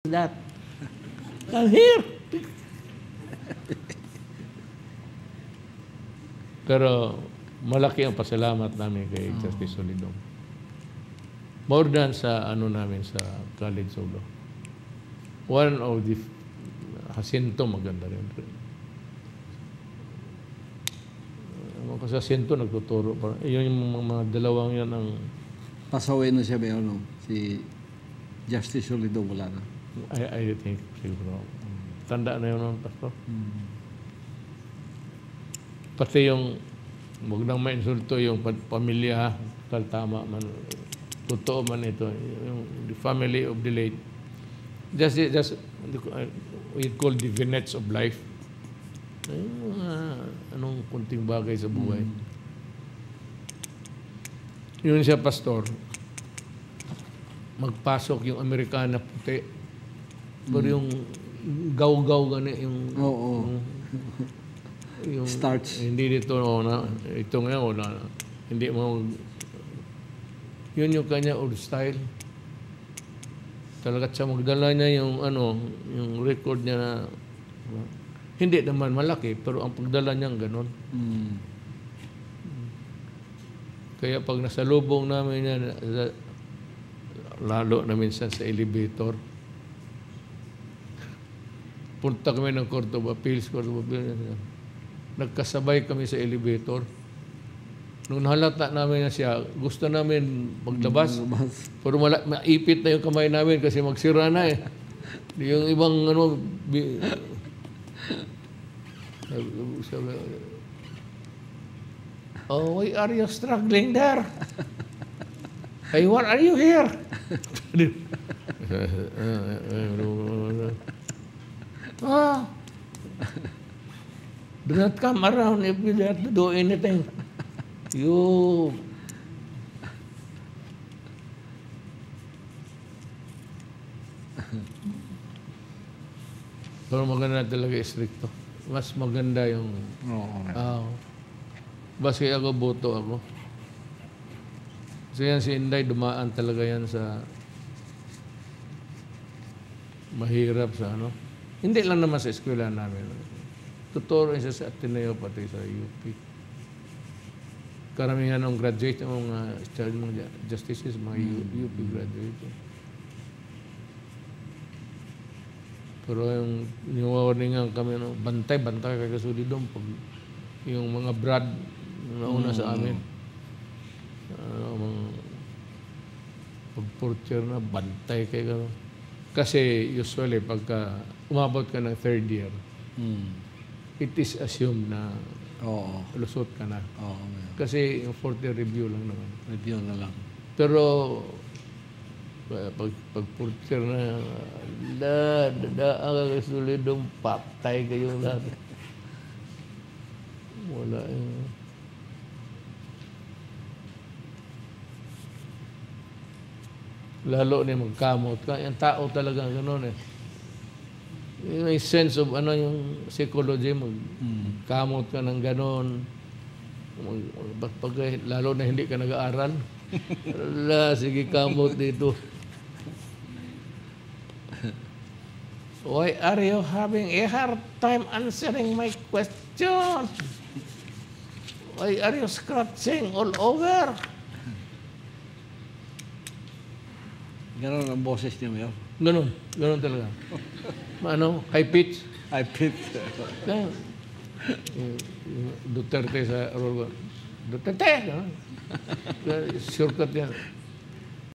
that. I'm here. Pero malaki ang pasalamat namin kay Justice Solidong. More than sa namin sa College Solo. One of the Jacinto maganda rin. Kasi Jacinto nagtuturo pa. Yun yung mga dalawang yan ang... Pasaway na siya ba si Justice Solidong wala na? I think siguro. Tanda na yun ng pastor. Pati yung huwag nang mainsulto yung pamilya, tama man, totoo man ito, yung the family of the late. Just we call the vignettes of life. Anong kunting bagay sa buhay. Yun siya, pastor. Magpasok yung Amerikana puti. Pero yung gaw-gaw gani, yung starch. Hindi dito ito ngayon hindi mo yun yung kanya old style. Talaga siya magdala niya yung yung record niya na hindi naman malaki pero ang pagdala niya ganon. Kaya pag nasalubong namin yan lalo na minsan sa elevator, punta kami ng Court of Appeals, nagkasabay kami sa elevator. Nung nahalata namin na siya, gusto namin maglabas. Pero maipit na yung kamay namin kasi magsira na eh. Yung ibang oh, why are you struggling there? Hey, what are you here? Do not come around if you have to do anything. You... Pero maganda talaga stricto. Mas maganda yung... Basta ako, boto ako. Kasi yan si Inday, dumaan talaga yan sa... mahirap sa Hindi lang naman sa eskwela namin. Tuturo siya sa Ateneo pati sa UP. Karamihan ng graduate ng mga justices, mga UP graduate. Pero yung warningan kami, bantay kay Solidong pag yung mga Brad nauna sa amin. Pag portier na, bantay kay gano'n. Kasi usually pagka umabot ka ng third year, it is assumed na lusot ka na. Kasi yung fourth year review lang naman. Review na lang. Pero pag fourth year na, ang Solidong patay kayong lahat. Wala lalo na magkamot ka. Yung tao talaga gano'n eh. May sense of yung psychology, magkamot ka ng gano'n. Lalo na hindi ka nag-aaral. Sige, kamot dito. Why are you having a hard time answering my question? Why are you scratching all over? Ganon ang boses niya, Mayor? Ganon talaga. High pitch. High pitch. Duterte sa Duterte! Shortcut yan.